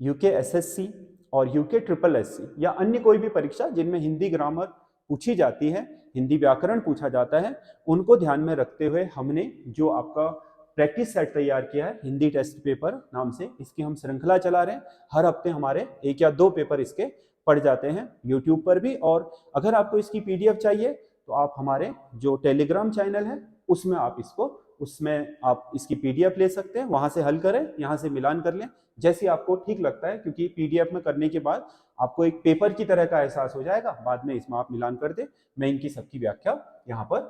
UK SSC और UK triple SC या अन्य कोई भी परीक्षा जिनमें हिंदी ग्रामर पूछी जाती है, हिंदी व्याकरण पूछा जाता है, उनको ध्यान में रखते हुए हमने जो आपका प्रैक्टिस सेट तैयार किया है हिंदी टेस्ट पेपर नाम से, इसकी हम श्रृंखला चला रहे हैं। हर हफ्ते हमारे 1 या 2 पेपर इसके पढ़ जाते हैं यूट्यूब पर भी, और अगर आपको इसकी पीडीएफ चाहिए तो आप हमारे जो टेलीग्राम चैनल है उसमें आप इसकी पीडीएफ ले सकते हैं, वहां से हल करें, यहाँ से मिलान कर लें, जैसे आपको ठीक लगता है, क्योंकि पीडीएफ में करने के बाद आपको एक पेपर की तरह का एहसास हो जाएगा। बाद में इसमें आप मिलान कर दे, मैं इनकी सबकी व्याख्या यहाँ पर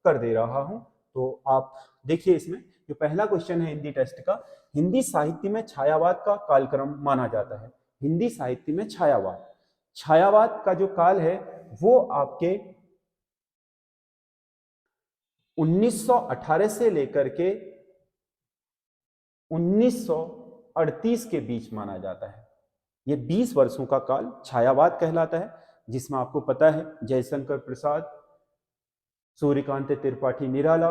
कर दे रहा हूँ। तो आप देखिए, इसमें जो पहला क्वेश्चन है हिंदी टेस्ट का, हिंदी साहित्य में छायावाद का कालक्रम माना जाता है। हिंदी साहित्य में छायावाद का जो काल है वो आपके 1918 से लेकर के 1938 के बीच माना जाता है। ये 20 वर्षों का काल छायावाद कहलाता है, जिसमें आपको पता है जयशंकर प्रसाद, सूर्यकांत त्रिपाठी निराला,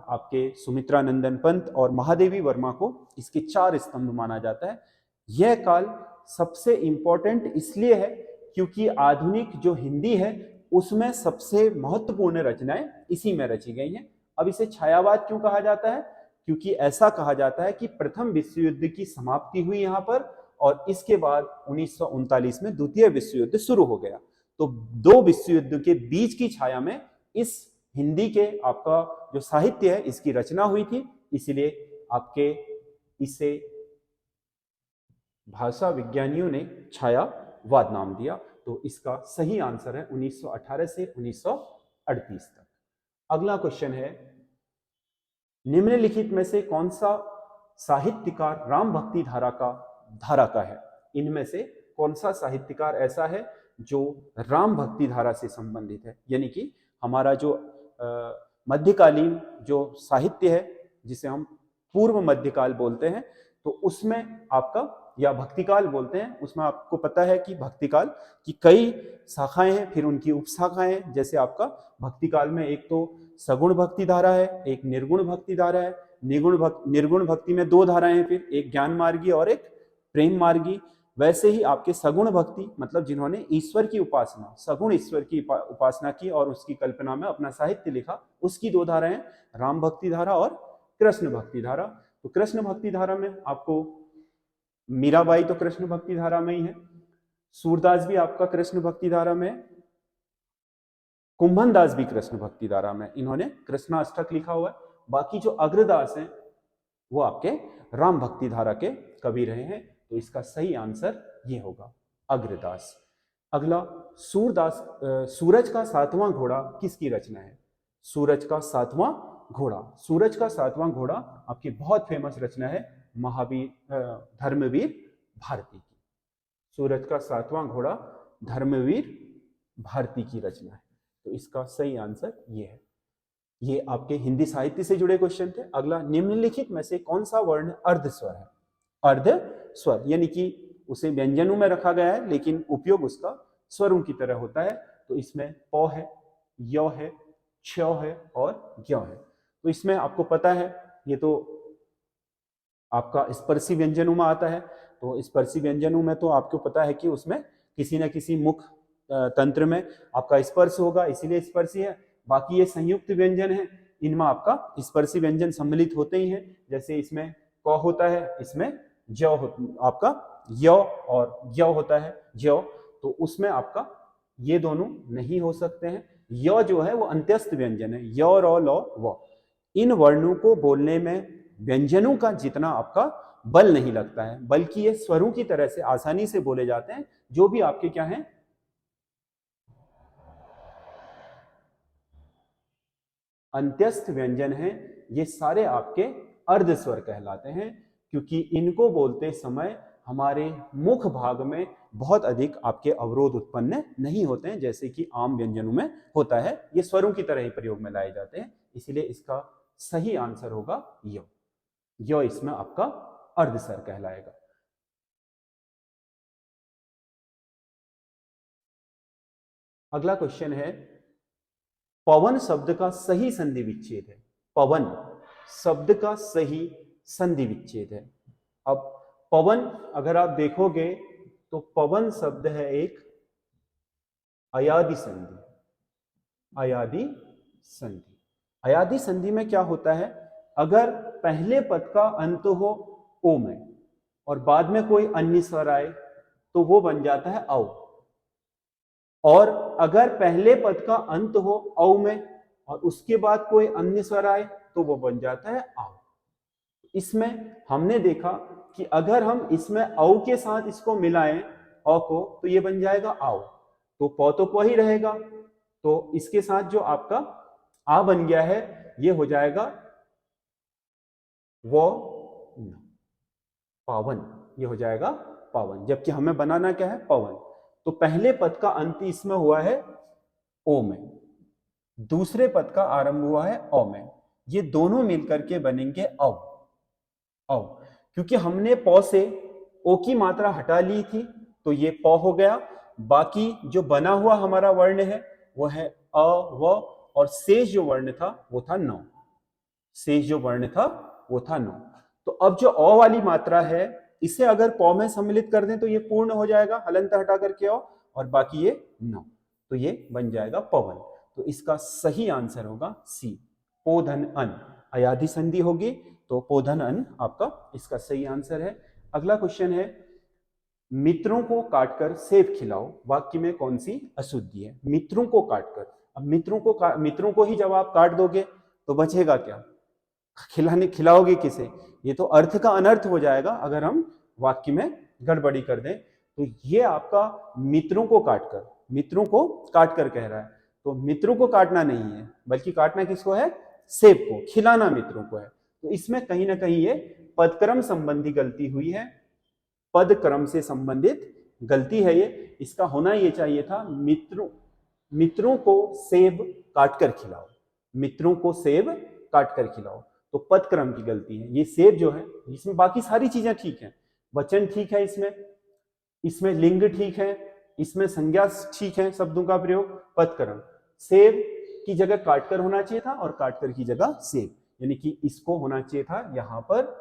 आपके सुमित्रा नंदन पंत और महादेवी वर्मा को इसके 4 स्तंभ माना जाता है। यह काल सबसे इंपॉर्टेंट इसलिए है क्योंकि आधुनिक जो हिंदी है उसमें सबसे महत्वपूर्ण रचनाएं इसी में रची गई हैं। अब इसे छायावाद क्यों कहा जाता है? क्योंकि ऐसा कहा जाता है कि प्रथम विश्व युद्ध की समाप्ति हुई यहाँ पर, और इसके बाद 1939 में द्वितीय विश्व युद्ध शुरू हो गया। तो 2 विश्व युद्ध के बीच की छाया में इस हिंदी के आपका जो साहित्य है इसकी रचना हुई थी, इसलिए आपके इसे भाषा विज्ञानियों ने छायावाद नाम दिया। तो इसका सही आंसर है 1918 से 1938 तक। अगला क्वेश्चन है, निम्नलिखित में से कौन सा साहित्यकार राम भक्ति धारा का है? इनमें से कौन सा साहित्यकार ऐसा है जो राम भक्ति धारा से संबंधित है? यानी कि हमारा जो मध्यकालीन जो साहित्य है जिसे हम पूर्व मध्यकाल बोलते हैं, तो उसमें आपका, या भक्तिकाल बोलते हैं, उसमें आपको पता है कि भक्तिकाल की कई शाखाएं हैं, फिर उनकी उपशाखाएं हैं। जैसे आपका भक्तिकाल में एक तो सगुण भक्ति धारा है, एक निर्गुण भक्ति धारा है। निर्गुण भक्ति में 2 धाराएं हैं, फिर एक ज्ञान मार्गी और एक प्रेम मार्गी। वैसे ही आपके सगुण भक्ति मतलब जिन्होंने ईश्वर की उपासना, सगुण ईश्वर की उपासना की और उसकी कल्पना में अपना साहित्य लिखा, उसकी 2 धाराएं, राम भक्ति धारा और कृष्ण भक्ति धारा। तो कृष्ण भक्ति धारा में आपको मीराबाई तो कृष्ण भक्ति धारा में ही है, सूरदास भी आपका कृष्ण भक्ति धारा में, कुंभन दास भी कृष्ण भक्ति धारा में, इन्होंने कृष्णाष्टक लिखा हुआ है। बाकी जो अग्रदास हैं वो आपके राम भक्ति धारा के कवि रहे हैं। तो इसका सही आंसर ये होगा, अग्रदास। अगला, सूरज का 7वां घोड़ा किसकी रचना है? सूरज का 7वां घोड़ा, सूरज का 7वां घोड़ा आपकी बहुत फेमस रचना है धर्मवीर भारती की। सूरज का 7वां घोड़ा धर्मवीर भारती की रचना है। तो इसका सही आंसर ये है। ये आपके हिंदी साहित्य से जुड़े क्वेश्चन थे। अगला, निम्नलिखित में से कौन सा वर्ण अर्धस्वर है? अर्धस्वर यानी कि उसे व्यंजनों में रखा गया है लेकिन उपयोग उसका स्वरों की तरह होता है। तो इसमें प है, य है, छ है और ज्ञ है। तो इसमें आपको पता है ये तो आपका स्पर्शी व्यंजनों में आता है। तो स्पर्शी व्यंजनों में तो आपको पता है कि उसमें किसी न किसी मुख तंत्र में आपका स्पर्श होगा, इसीलिए स्पर्शी है। बाकी ये संयुक्त व्यंजन है, इनमें आपका स्पर्शी व्यंजन सम्मिलित होते ही हैं। जैसे इसमें क होता है, इसमें ज आपका य और य होता है ज्य, तो उसमें आपका ये दोनों नहीं हो सकते हैं। य जो है वो अंत्यस्थ व्यंजन है, य र ल व। इन वर्णों को बोलने में व्यंजनों का जितना आपका बल नहीं लगता है, बल्कि ये स्वरों की तरह से आसानी से बोले जाते हैं। जो भी आपके क्या हैं, अंत्यस्थ व्यंजन हैं, ये सारे आपके अर्धस्वर कहलाते हैं, क्योंकि इनको बोलते समय हमारे मुख भाग में बहुत अधिक आपके अवरोध उत्पन्न नहीं होते हैं, जैसे कि आम व्यंजनों में होता है। ये स्वरों की तरह ही प्रयोग में लाए जाते हैं, इसीलिए इसका सही आंसर होगा य। य इसमें आपका अर्धस्वर कहलाएगा। अगला क्वेश्चन है, पवन शब्द का सही संधि विच्छेद है। पवन शब्द का सही संधि विच्छेद है। अब पवन अगर आप देखोगे तो पवन शब्द है एक अयादि संधि। अयादि संधि, अयादि संधि में क्या होता है, अगर पहले पद का अंत हो ओ में और बाद में कोई अन्य स्वर आए तो वो बन जाता है औ, और अगर पहले पद का अंत हो औ में और उसके बाद कोई अन्य स्वर आए तो वो बन जाता है आओ। इसमें हमने देखा कि अगर हम इसमें औ के साथ इसको मिलाएं औ को तो ये बन जाएगा आओ, तो पौ तो पौ ही रहेगा, तो इसके साथ जो आपका आ बन गया है ये हो जाएगा वो पावन, ये हो जाएगा पावन, जबकि हमें बनाना क्या है पवन। तो पहले पद का अंत इसमें हुआ है ओ में, दूसरे पद का आरंभ हुआ है औ में, ये दोनों मिलकर के बनेंगे औ। औ क्योंकि हमने पौ से ओ की मात्रा हटा ली थी तो ये पौ हो गया, बाकी जो बना हुआ हमारा वर्ण है वो है अ व, और शेष जो वर्ण था वो था नौ, शेष जो वर्ण था वो था नौ। तो अब जो अ वाली मात्रा है इसे अगर पौ में सम्मिलित कर दें तो ये पूर्ण हो जाएगा हलंत हटा करके औ, और बाकी ये नौ, तो ये बन जाएगा पवन। तो इसका सही आंसर होगा सी, पोधन अन। अयाधि संधि होगी तो पोधन अन आपका इसका सही आंसर है। अगला क्वेश्चन है, मित्रों को काटकर सेब खिलाओ, वाक्य में कौन सी अशुद्धि है। मित्रों को काटकर, अब मित्रों को ही जब आप काट दोगे तो बचेगा क्या, खिलाओगे किसे, ये तो अर्थ का अनर्थ हो जाएगा अगर हम वाक्य में गड़बड़ी कर दें। तो ये आपका मित्रों को काटकर, मित्रों को काटकर कह रहा है, तो मित्रों को काटना नहीं है बल्कि काटना किसको है, सेब को, खिलाना मित्रों को है। तो इसमें कहीं ना कहीं ये पदक्रम संबंधी गलती हुई है, पद क्रम से संबंधित गलती है ये। इसका होना ये चाहिए था मित्रों को सेब काटकर खिलाओ, मित्रों को सेब काटकर खिलाओ, तो पद क्रम की गलती है। ये सेब जो है इसमें बाकी सारी चीजें ठीक है, वचन ठीक है, इसमें लिंग ठीक है, इसमें संज्ञा ठीक है, शब्दों का प्रयोग, पद क्रम सेब की जगह काटकर होना चाहिए था और काटकर की जगह सेब, यानी कि इसको होना चाहिए था यहां पर,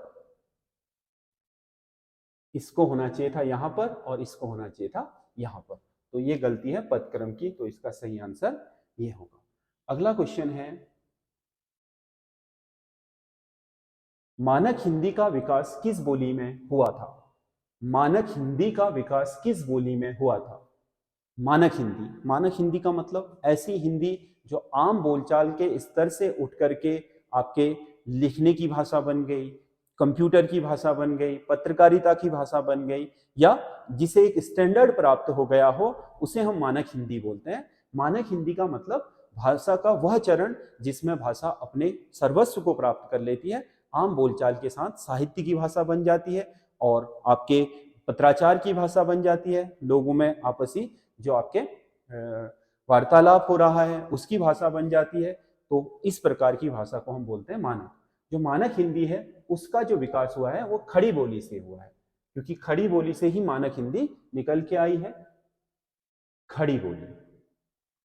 इसको होना चाहिए था यहां पर, और इसको होना चाहिए था यहां पर। तो ये गलती है पदक्रम की, तो इसका सही आंसर ये होगा। अगला क्वेश्चन है, मानक हिंदी का विकास किस बोली में हुआ था। मानक हिंदी का विकास किस बोली में हुआ था। मानक हिंदी, मानक हिंदी का मतलब ऐसी हिंदी जो आम बोलचाल के स्तर से उठ करके आपके लिखने की भाषा बन गई, कंप्यूटर की भाषा बन गई, पत्रकारिता की भाषा बन गई, या जिसे एक स्टैंडर्ड प्राप्त हो गया हो उसे हम मानक हिंदी बोलते हैं। मानक हिंदी का मतलब भाषा का वह चरण जिसमें भाषा अपने सर्वस्व को प्राप्त कर लेती है, आम बोलचाल के साथ साहित्य की भाषा बन जाती है और आपके पत्राचार की भाषा बन जाती है, लोगों में आपसी जो आपके वार्तालाप हो रहा है उसकी भाषा बन जाती है। तो इस प्रकार की भाषा को हम बोलते हैं मानक। जो मानक हिंदी है उसका जो विकास हुआ है वो खड़ी बोली से हुआ है, क्योंकि खड़ी बोली से ही मानक हिंदी निकल के आई है। खड़ी बोली,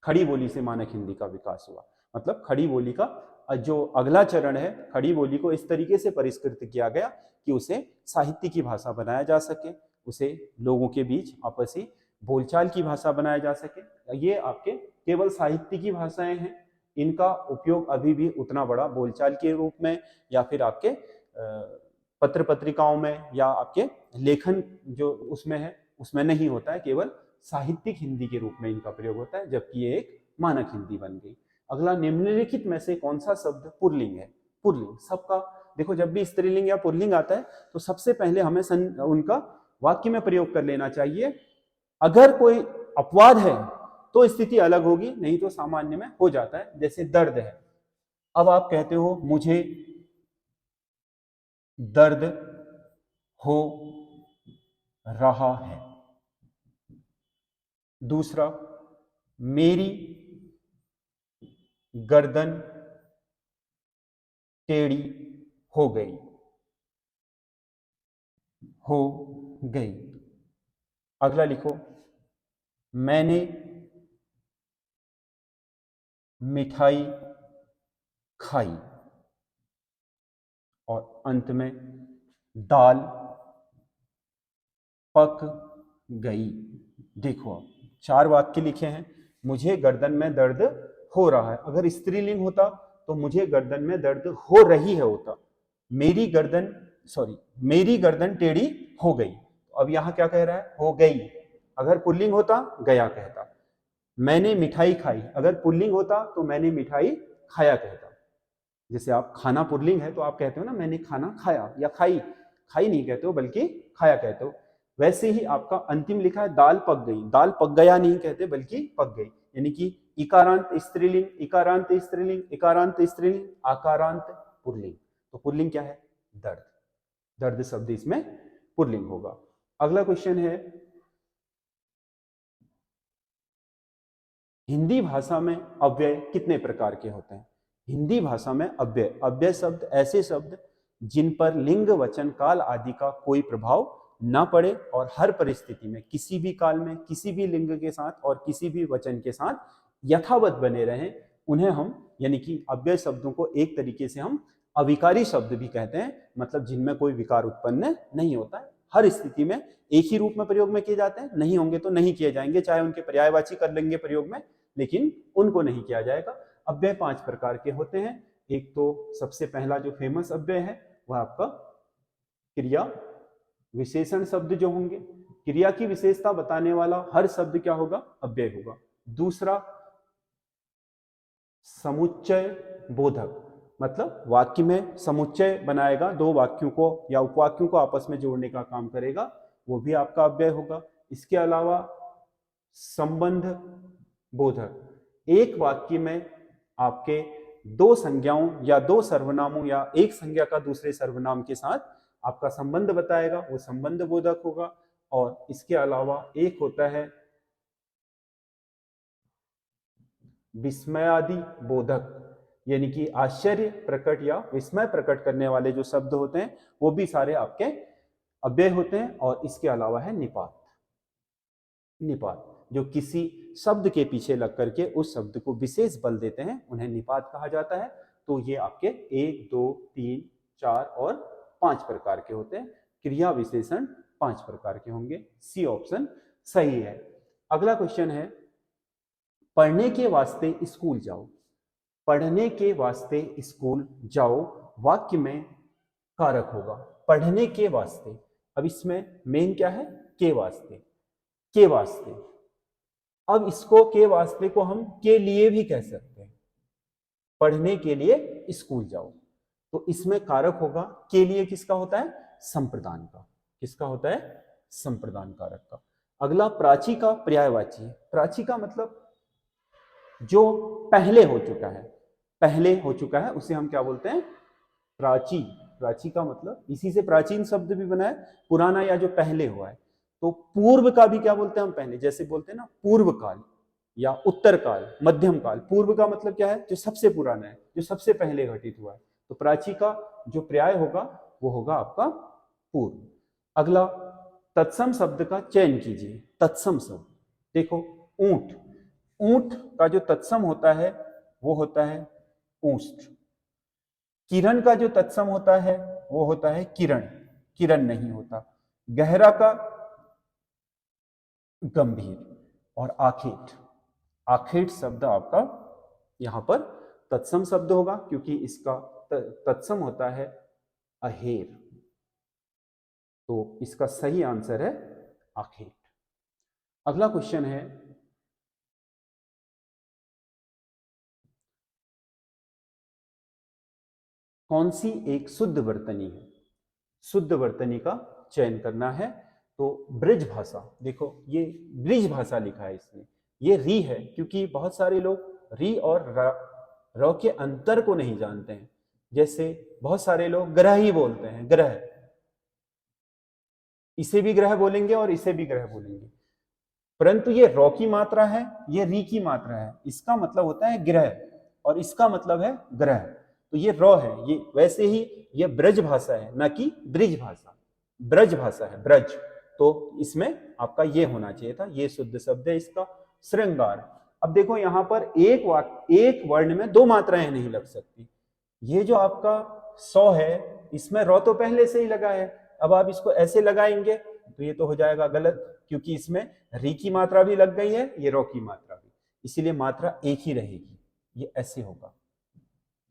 खड़ी बोली से मानक हिंदी का विकास हुआ, मतलब खड़ी बोली का जो अगला चरण है, खड़ी बोली को इस तरीके से परिष्कृत किया गया कि उसे साहित्य की भाषा बनाया जा सके, उसे लोगों के बीच आपसी बोलचाल की भाषा बनाया जा सके। ये आपके केवल साहित्य की भाषाएं हैं, इनका उपयोग अभी भी उतना बड़ा बोलचाल के रूप में या फिर आपके पत्र पत्रिकाओं में या आपके लेखन जो उसमें है उसमें नहीं होता है, केवल साहित्यिक हिंदी के रूप में इनका प्रयोग होता है, जबकि ये एक मानक हिंदी बन गई। अगला, निम्नलिखित में से कौन सा शब्द पुल्लिंग है। पुल्लिंग सबका देखो, जब भी स्त्रीलिंग या पुल्लिंग आता है तो सबसे पहले हमें उनका वाक्य में प्रयोग कर लेना चाहिए। अगर कोई अपवाद है तो स्थिति अलग होगी, नहीं तो सामान्य में हो जाता है। जैसे दर्द है, अब आप कहते हो मुझे दर्द हो रहा है। दूसरा, मेरी गर्दन टेढ़ी हो गई, हो गई। अगला लिखो, मैंने मिठाई खाई। और अंत में दाल पक गई। देखो आप 4 वाक्य लिखे हैं। मुझे गर्दन में दर्द हो रहा है, अगर स्त्रीलिंग होता तो मुझे गर्दन में दर्द हो रही है होता। मेरी गर्दन टेढ़ी हो गई। अब यहां क्या कह रहा है? हो गई। अगर पुल्लिंग होता गया कहता। मैंने मिठाई खाई, अगर पुल्लिंग होता तो मैंने मिठाई खाया कहता। जैसे आप खाना पुल्लिंग है तो आप कहते हो ना मैंने खाना खाया, या खाई। खाई नहीं कहते हो बल्कि खाया कहते हो। वैसे ही आपका अंतिम लिखा है दाल पक गई, दाल पक गया नहीं कहते बल्कि पक गई। यानी कि इकारांत स्त्रीलिंग, इकारांत स्त्रीलिंग, इकारांत स्त्रीलिंग, आकारांत पुल्लिंग। तो पुल्लिंग क्या है? दर्द। दर्द शब्द इसमें पुल्लिंग होगा। अगला क्वेश्चन है, हिंदी भाषा में अव्यय कितने प्रकार के होते हैं? हिंदी भाषा में अव्यय, अव्यय शब्द ऐसे शब्द जिन पर लिंग वचन काल आदि का कोई प्रभाव ना पड़े और हर परिस्थिति में किसी भी काल में किसी भी लिंग के साथ और किसी भी वचन के साथ यथावत बने रहें, उन्हें हम यानी कि अव्यय शब्दों को एक तरीके से हम अविकारी शब्द भी कहते हैं। मतलब जिनमें कोई विकार उत्पन्न नहीं होता है, हर स्थिति में एक ही रूप में प्रयोग में किए जाते हैं, नहीं होंगे तो नहीं किए जाएंगे, चाहे उनके पर्यायवाची कर लेंगे प्रयोग में, लेकिन उनको नहीं किया जाएगा। अव्यय 5 प्रकार के होते हैं। एक तो सबसे पहला जो फेमस अव्यय है वह आपका क्रिया विशेषण शब्द जो होंगे, क्रिया की विशेषता बताने वाला हर शब्द क्या होगा? अव्यय होगा। दूसरा समुच्चय बोधक, मतलब वाक्य में समुच्चय बनाएगा, 2 वाक्यों को या उपवाक्यों को आपस में जोड़ने का काम करेगा, वो भी आपका अव्यय होगा। इसके अलावा संबंध बोधक, एक वाक्य में आपके 2 संज्ञाओं या 2 सर्वनामों या एक संज्ञा का दूसरे सर्वनाम के साथ आपका संबंध बताएगा, वो संबंध बोधक होगा। और इसके अलावा एक होता है विस्मयादि बोधक, यानी कि आश्चर्य प्रकट या विस्मय प्रकट करने वाले जो शब्द होते हैं वो भी सारे आपके अव्यय होते हैं। और इसके अलावा है निपात, निपात जो किसी शब्द के पीछे लग करके उस शब्द को विशेष बल देते हैं, उन्हें निपात कहा जाता है। तो ये आपके 1, 2, 3, 4 और 5 प्रकार के होते हैं। क्रिया विशेषण 5 प्रकार के होंगे। सी ऑप्शन सही है। अगला क्वेश्चन है, पढ़ने के वास्ते स्कूल जाओ। पढ़ने के वास्ते स्कूल जाओ वाक्य में कारक होगा पढ़ने के वास्ते। अब इसमें मेन क्या है? के वास्ते, के वास्ते। अब इसको के वास्ते को हम के लिए भी कह सकते हैं। पढ़ने के लिए स्कूल जाओ, तो इसमें कारक होगा के लिए किसका होता है? संप्रदान का। किसका होता है? संप्रदान कारक का। अगला प्राची का पर्यायवाची है। प्राची का मतलब जो पहले हो चुका है, पहले हो चुका है उसे हम क्या बोलते हैं? प्राची। प्राची का मतलब इसी से प्राचीन शब्द भी बना है, पुराना या जो पहले हुआ है। तो पूर्व का भी क्या बोलते हैं हम? पहले। जैसे बोलते हैं ना पूर्व काल या उत्तर काल, मध्यम काल। पूर्व का मतलब क्या है? जो सबसे पुराना है, जो सबसे पहले घटित हुआ है। तो प्राची का जो पर्याय होगा वो होगा आपका पूर्व। अगला तत्सम शब्द का चयन कीजिए। तत्सम शब्द देखो, ऊंट। ऊंट का जो तत्सम होता है वो होता है ऊष्ट। किरण का जो तत्सम होता है वो होता है किरण, किरण नहीं होता। गहरा का गंभीर। और आखेट, आखेट शब्द आपका यहां पर तत्सम शब्द होगा क्योंकि इसका तत्सम होता है अहेर। तो इसका सही आंसर है आखेट। अगला क्वेश्चन है, कौन सी एक शुद्ध वर्तनी है? शुद्ध वर्तनी का चयन करना है। तो ब्रिज भाषा, देखो ये ब्रिज भाषा लिखा है इसमें, ये री है क्योंकि बहुत सारे लोग री और र के अंतर को नहीं जानते हैं। जैसे बहुत सारे लोग ग्रह ही बोलते हैं, ग्रह, इसे भी ग्रह बोलेंगे और इसे भी ग्रह बोलेंगे, परंतु ये रॉ की मात्रा है, ये री की मात्रा है। इसका मतलब होता है ग्रह और इसका मतलब है ग्रह। तो ये रॉ है, ये वैसे ही ये ब्रज भाषा है, ना कि ब्रिज भाषा। ब्रज भाषा है, ब्रज। तो इसमें आपका ये होना चाहिए था, ये शुद्ध शब्द है इसका। श्रृंगार। अब देखो यहां पर एक वर्ण में 2 मात्राएं नहीं लग सकती। ये जो आपका 100 है, इसमें रॉ तो पहले से ही लगा है। अब आप इसको ऐसे लगाएंगे तो ये तो हो जाएगा गलत, क्योंकि इसमें री की मात्रा भी लग गई है, ये रो की मात्रा भी, इसीलिए मात्रा एक ही रहेगी, ये ऐसे होगा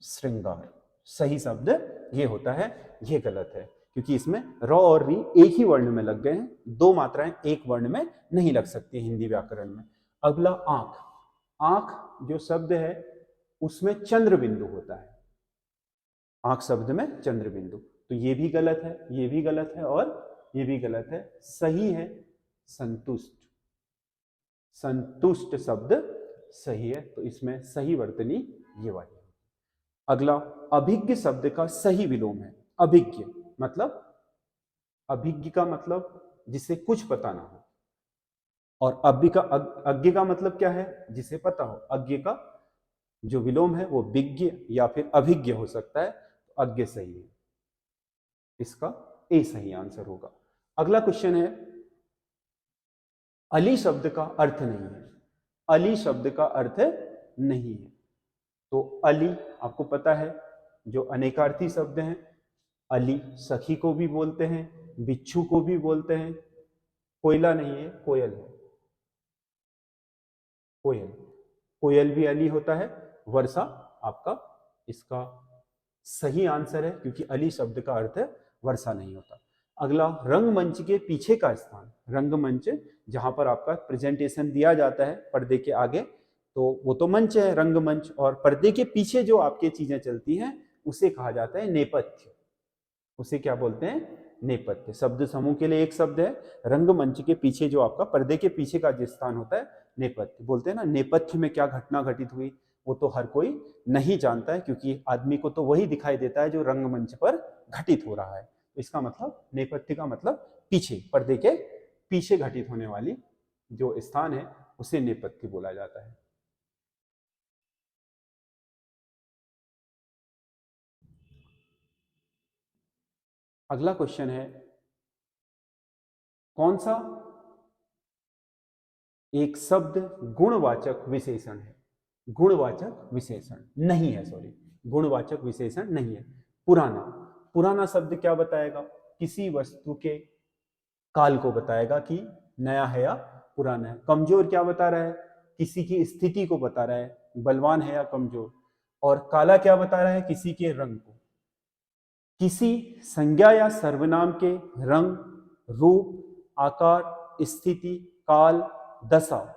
श्रृंगार। सही शब्द ये होता है, ये गलत है, क्योंकि इसमें र और री एक ही वर्ण में लग गए हैं, दो मात्राएं एक वर्ण में नहीं लग सकती हिंदी व्याकरण में। अगला आंख। आंख जो शब्द है उसमें चंद्र बिंदु होता है, आंख शब्द में चंद्र बिंदु, तो ये भी गलत है, ये भी गलत है और ये भी गलत है। सही है संतुष्ट, संतुष्ट शब्द सही है, तो इसमें सही वर्तनी ये वाली है। अगला अभिज्ञ शब्द का सही विलोम है। अभिज्ञ मतलब, अभिज्ञ का मतलब जिसे कुछ पता ना हो, और अज्ञ का मतलब क्या है, जिसे पता हो। अज्ञ का जो विलोम है वो विज्ञ या फिर अभिज्ञ हो सकता है, तो अज्ञ सही है, इसका ए सही आंसर होगा। अगला क्वेश्चन है, अली शब्द का अर्थ नहीं है। अली शब्द का अर्थ नहीं है, तो अली आपको पता है जो अनेकार्थी शब्द हैं, अली सखी को भी बोलते हैं, बिच्छू को भी बोलते हैं। कोयला नहीं है, कोयल है, कोयल, कोयल भी अली होता है। वर्षा आपका इसका सही आंसर है, क्योंकि अली शब्द का अर्थ वर्षा नहीं होता। अगला रंगमंच के पीछे का स्थान। रंगमंच जहां पर आपका प्रेजेंटेशन दिया जाता है पर्दे के आगे, तो वो तो मंच है रंगमंच, और पर्दे के पीछे जो आपके चीजें चलती हैं उसे कहा जाता है नेपथ्य। उसे क्या बोलते हैं, नेपथ्य। शब्द समूह के लिए एक शब्द है, रंगमंच के पीछे जो आपका पर्दे के पीछे का जो स्थान होता है नेपथ्य। बोलते हैं ना नेपथ्य में क्या घटना घटित हुई, वो तो हर कोई नहीं जानता है, क्योंकि आदमी को तो वही दिखाई देता है जो रंगमंच पर घटित हो रहा है। तो इसका मतलब नेपथ्य का मतलब पीछे, पर्दे के पीछे घटित होने वाली जो स्थान है उसे नेपथ्य बोला जाता है। अगला क्वेश्चन है, कौन सा एक शब्द गुणवाचक विशेषण है। गुणवाचक विशेषण नहीं है, सॉरी, गुणवाचक विशेषण नहीं है। पुराना, पुराना शब्द क्या बताएगा, किसी वस्तु के काल को बताएगा कि नया है या पुराना है। कमजोर क्या बता रहा है, किसी की स्थिति को बता रहा है, बलवान है या कमजोर। और काला क्या बता रहा है, किसी के रंग को। किसी संज्ञा या सर्वनाम के रंग, रूप, आकार, स्थिति, काल, दशा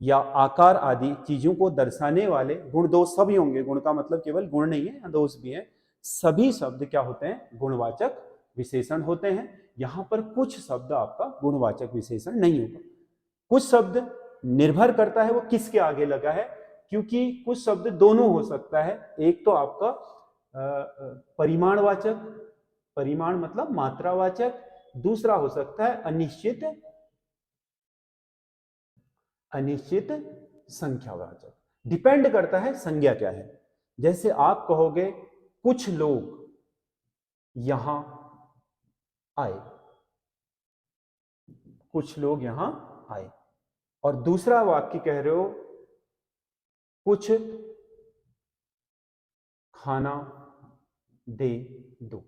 या आकार आदि चीजों को दर्शाने वाले गुण दोष सभी होंगे। गुण का मतलब केवल गुण नहीं है, दोष भी है। सभी शब्द क्या होते हैं, गुणवाचक विशेषण होते हैं। यहां पर कुछ शब्द आपका गुणवाचक विशेषण नहीं होगा। कुछ शब्द निर्भर करता है वो किसके आगे लगा है, क्योंकि कुछ शब्द दोनों हो सकता है। एक तो आपका परिमाणवाचक, परिमाण मतलब मात्रावाचक, दूसरा हो सकता है अनिश्चित, अनिश्चित संख्यावाचक। डिपेंड करता है संज्ञा क्या है। जैसे आप कहोगे कुछ लोग यहां आए, कुछ लोग यहां आए, और दूसरा वाक्य कह रहे हो कुछ खाना दे दो।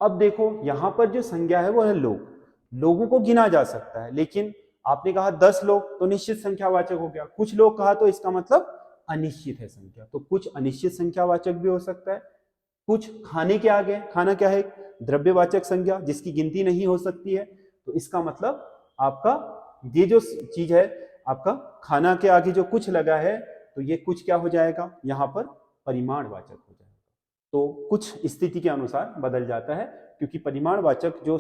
अब देखो यहां पर जो संज्ञा है वो है लोग, लोगों को गिना जा सकता है, लेकिन आपने कहा 10 लोग तो निश्चित संख्यावाचक हो गया। कुछ लोग कहा तो इसका मतलब अनिश्चित है संख्या, तो कुछ अनिश्चित संख्यावाचक भी हो सकता है। कुछ खाने के आगे, खाना क्या है, द्रव्यवाचक संज्ञा जिसकी गिनती नहीं हो सकती है, तो इसका मतलब आपका ये जो चीज है, आपका खाना के आगे जो कुछ लगा है, तो ये कुछ क्या हो जाएगा, यहां पर परिमाणवाचक हो जाएगा। तो कुछ स्थिति के अनुसार बदल जाता है, क्योंकि परिमाणवाचक जो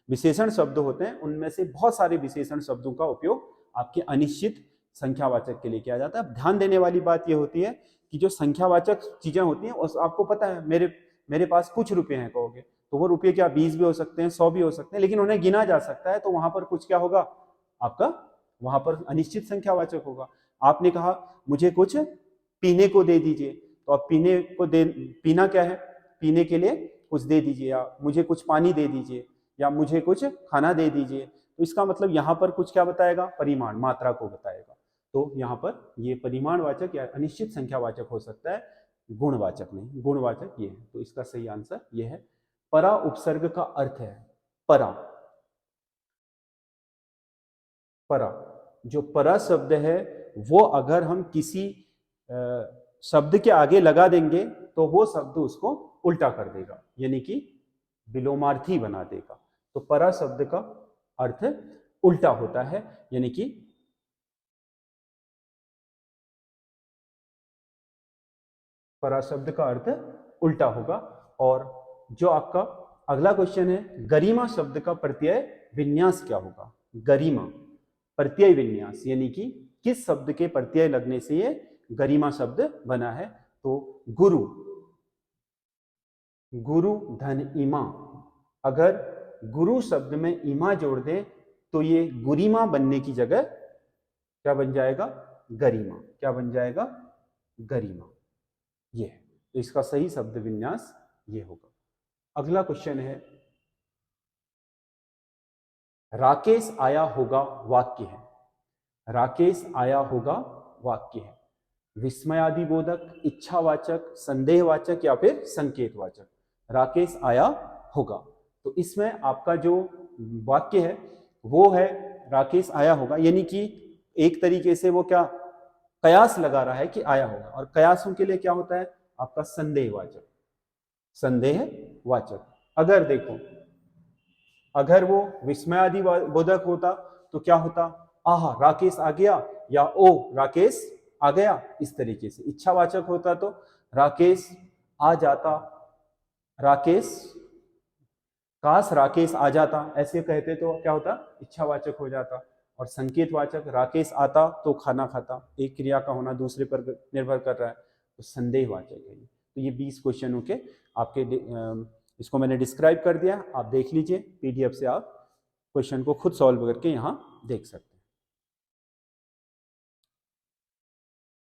विशेषण शब्द होते हैं उनमें से बहुत सारे विशेषण शब्दों का उपयोग आपके अनिश्चित संख्यावाचक के लिए किया जाता है। ध्यान देने वाली बात यह होती है कि जो संख्यावाचक चीजें होती हैं उस आपको पता है, मेरे पास कुछ रुपए हैं कहोगे, तो वो रुपए क्या 20 भी हो सकते हैं, 100 भी हो सकते हैं, लेकिन उन्हें गिना जा सकता है, तो वहां पर कुछ क्या होगा आपका, वहां पर अनिश्चित संख्यावाचक होगा। आपने कहा मुझे कुछ पीने को दे दीजिए, तो अब पीने को दे, पीना क्या है, पीने के लिए कुछ दे दीजिए, या मुझे कुछ पानी दे दीजिए, या मुझे कुछ खाना दे दीजिए। तो इसका मतलब यहाँ पर कुछ क्या बताएगा, परिमाण, मात्रा को बताएगा। तो यहाँ पर ये परिमाणवाचक या अनिश्चित संख्यावाचक हो सकता है, गुणवाचक नहीं। गुणवाचक ये है, तो इसका सही आंसर ये है। परा उपसर्ग का अर्थ है परा। परा, जो परा शब्द है वो अगर हम किसी शब्द के आगे लगा देंगे तो वो शब्द उसको उल्टा कर देगा, यानी कि विलोमार्थी बना देगा। तो परा शब्द का अर्थ उल्टा होता है, यानी कि परा शब्द का अर्थ उल्टा होगा। और जो आपका अगला क्वेश्चन है, गरिमा शब्द का प्रत्यय विन्यास क्या होगा? गरिमा प्रत्यय विन्यास, यानी कि किस शब्द के प्रत्यय लगने से ये गरिमा शब्द बना है? तो गुरु, गुरु धन इमा, अगर गुरु शब्द में इमा जोड़ दें तो ये गुरिमा बनने की जगह क्या बन जाएगा? गरिमा। क्या बन जाएगा? गरिमा। ये है, तो इसका सही शब्द विन्यास ये होगा। अगला क्वेश्चन है, राकेश आया होगा वाक्य है। राकेश आया होगा वाक्य है, विस्मयादिबोधक, इच्छावाचक, संदेहवाचक या फिर संकेतवाचक। राकेश आया होगा, तो इसमें आपका जो वाक्य है वो है राकेश आया होगा, यानी कि एक तरीके से वो क्या कयास लगा रहा है कि आया होगा। और कयासों के लिए क्या होता है आपका? संदेहवाचक। संदेहवाचक। अगर देखो, अगर वो विस्मयादि बोधक होता तो क्या होता? आहा राकेश आ गया, या ओ राकेश आ गया, इस तरीके से। इच्छावाचक होता तो राकेश आ जाता, राकेश, काश राकेश आ जाता, ऐसे कहते तो क्या होता? इच्छावाचक हो जाता। और संकेतवाचक, राकेश आता तो खाना खाता, एक क्रिया का होना दूसरे पर निर्भर कर रहा है, तो संदेहवाचक है। तो ये 20 क्वेश्चनों के आपके इसको मैंने डिस्क्राइब कर दिया, आप देख लीजिए, पीडीएफ से आप क्वेश्चन को खुद सॉल्व करके यहाँ देख सकते हैं।